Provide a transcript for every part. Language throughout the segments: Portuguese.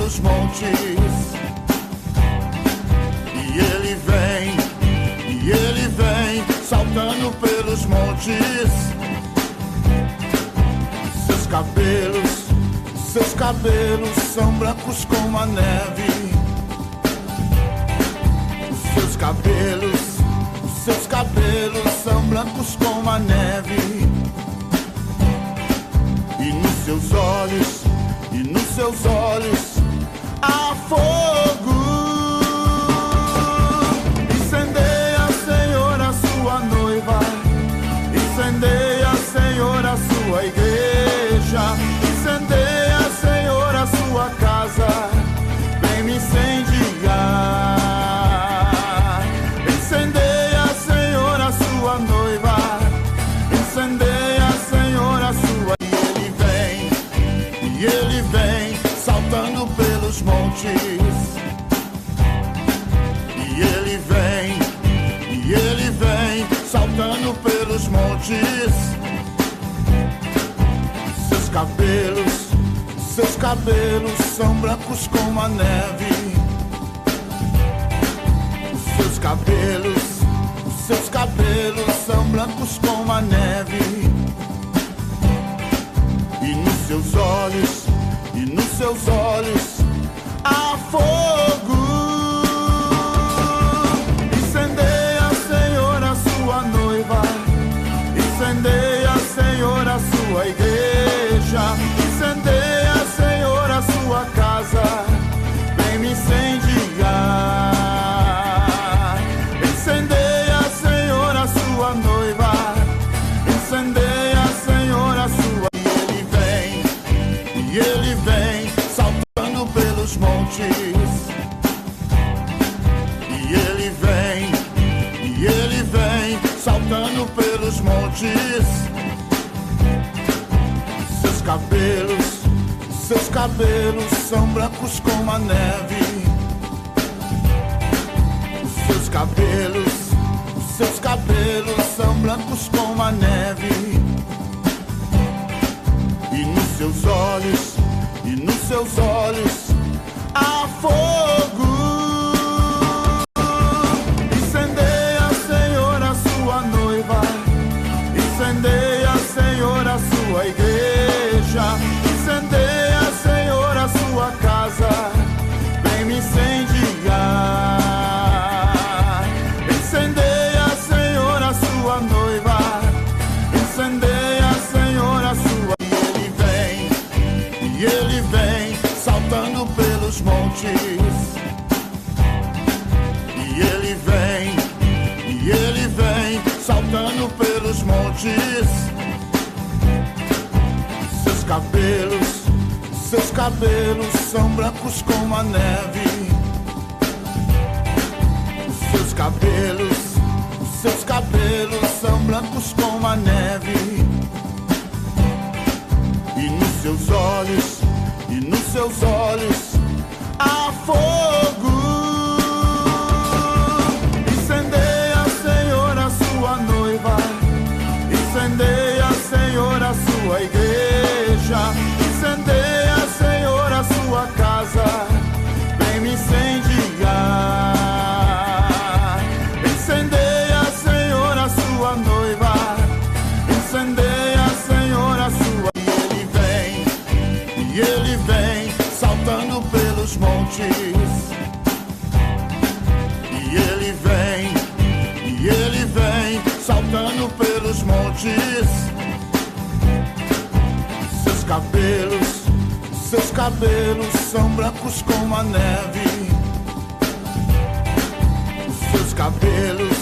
pelos montes. E ele vem, saltando pelos montes. Seus cabelos são brancos como a neve. Seus cabelos são brancos como a neve. E nos seus olhos há fogo. Incendeia, Senhor, a sua noiva. Incendeia, Senhor, a sua igreja. Incendeia, Senhor, a sua casa. Vem me incendiar. Incendeia, Senhor, a sua noiva. Incendeia, Senhor, a sua. E ele vem, saltando pelos montes. E ele vem, saltando pelos montes. Seus cabelos são brancos como a neve. Seus cabelos são brancos como a neve. E nos seus olhos há fogo. Incendeia, Senhor, a sua noiva. Incendeia, Senhor, a sua igreja. Incendeia, Senhor, a sua casa. Vem me incendiar. Incendeia, Senhor, a sua noiva. Incendeia, Senhor, a sua. E ele vem, saltando pelos montes. E ele vem, saltando pelos montes. Seus cabelos são brancos como a neve. Seus cabelos são brancos como a neve. E nos seus olhos há fogo. Incendeia, Senhor, a sua noiva. Incendeia, Senhor, a sua igreja. Incendeia, Senhor, a sua casa. Vem me incendiar. Incendeia, Senhor, a sua noiva. Incendeia, Senhor, a sua. E ele vem, saltando pelos montes. E ele vem, saltando pelos montes. Seus cabelos são brancos como a neve. Seus cabelos são brancos como a neve. E nos seus olhos há fogo. Incendeia, Senhor, a sua noiva. Incendeia, Senhor, a sua igreja. Incendeia, Senhor, a sua casa. Vem me incendiar. Incendeia, Senhor, a sua noiva. Incendeia, Senhor, a sua. E ele vem, saltando pelos montes. E ele vem, saltando pelos montes. Seus cabelos são brancos como a neve. Seus cabelos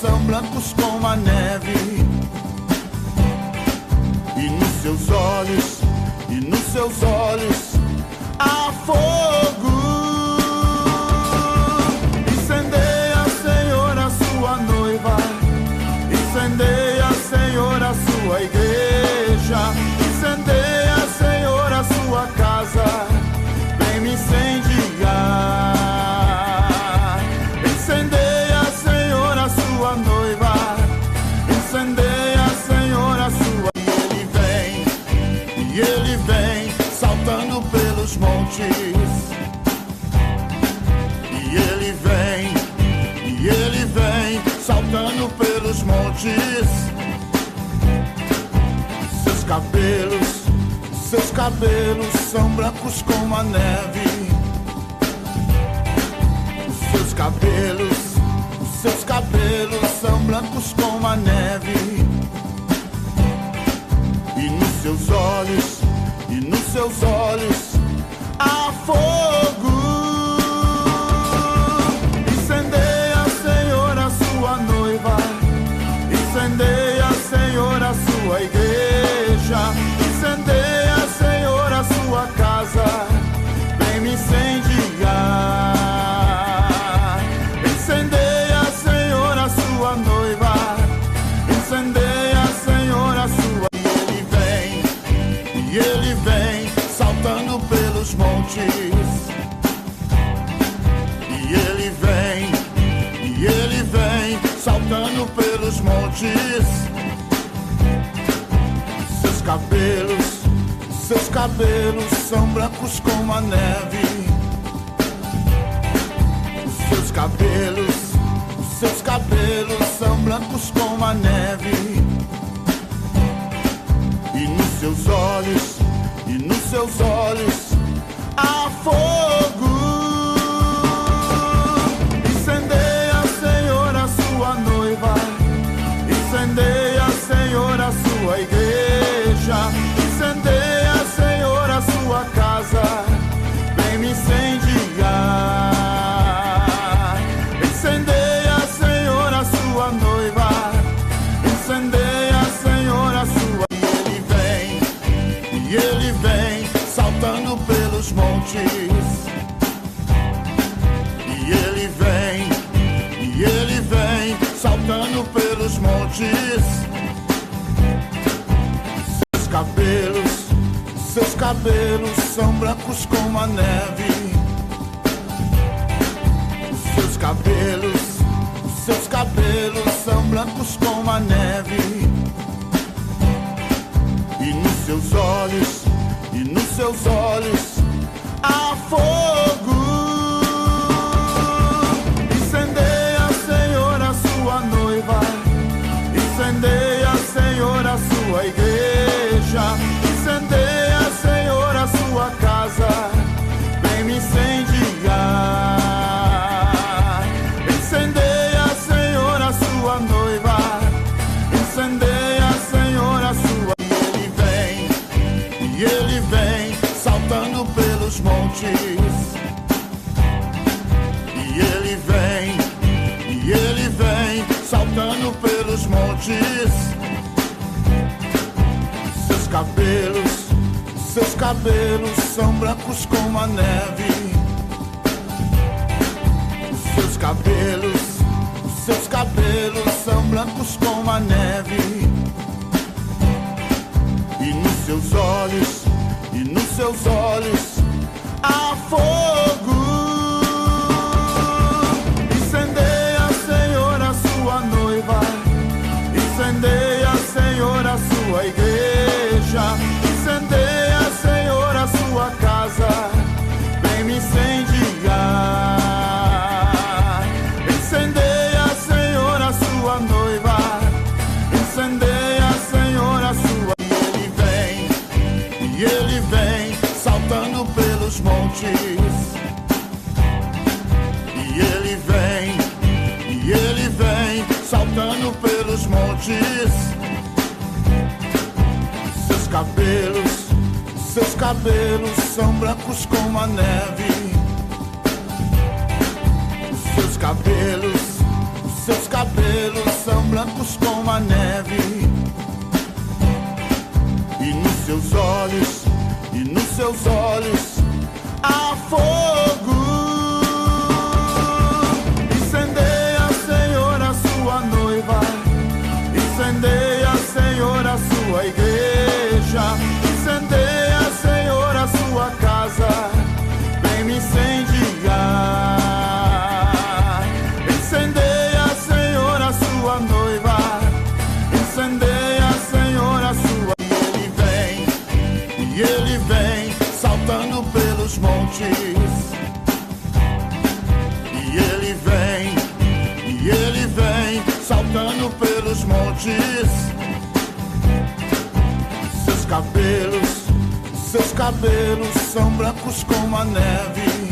são brancos como a neve. E nos seus olhos há fogo. Incendeia, Senhor, a sua noiva. Incendeia, Senhor, a sua igreja. Incendeia, Senhor, a sua casa. Vem me incendiar. Incendeia, Senhor, a sua noiva. Incendeia, Senhor, a sua. E ele vem, saltando pelos pelos montes. E ele vem, saltando pelos montes. Seus cabelos são brancos como a neve. Seus cabelos são brancos como a neve. E nos seus olhos há fogo. Incendeia, Senhor, a sua noiva. Incendeia, Senhor, a sua igreja. Incendeia, Senhor, a sua casa. Vem me incendiar. Incendeia, Senhor, a sua noiva. Incendeia, Senhor, a sua. E ele vem, saltando pelos montes. E ele vem, saltando pelos montes. Seus cabelos são brancos como a neve. Seus cabelos são brancos como a neve. E nos seus olhos há fogo. Incendeia, Senhor, a sua noiva. Incendeia, Senhor, a sua igreja. Incendeia, Senhor, a sua casa. Vem me incendiar. Incendeia, Senhor, a sua noiva. Incendeia, Senhor, a sua. E ele vem, saltando pelos montes. E ele vem, saltando pelos montes. Seus cabelos são brancos como a neve. Seus cabelos são brancos como a neve. E nos seus olhos há fogo. Incendeia, Senhor, a sua noiva. Incendeia, Senhor, a sua igreja. Incendeia, Senhor, a sua casa. Vem me incendiar. Incendeia, Senhor, a sua noiva. Incendeia, Senhor, a sua. E ele vem, saltando pelos montes. E ele vem, saltando pelos montes. Seus cabelos são brancos como a neve. Seus cabelos são brancos como a neve. E nos seus olhos há fogo. Incendeia, Senhor, a sua noiva. Incendeia, Senhor, a sua igreja. Incendeia, Senhor, a sua casa. Vem me incendiar. Incendeia, Senhor, a sua noiva. Incendeia, Senhor, a sua. E ele vem, saltando pelos montes. E ele vem, saltando pelos montes. Seus cabelos são brancos como a neve. Seus cabelos são brancos como a neve. E nos seus olhos há fogo. Incendeia, Senhor, a sua noiva. Incendeia, Senhor, a sua igreja. Incendeia, Senhor, a sua casa. Vem me incendiar. Incendeia, Senhor, a sua noiva. Incendeia, Senhor, a sua. E ele vem, saltando pelos e ele vem saltando pelos montes. Seus cabelos são brancos como a neve.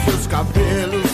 Seus cabelos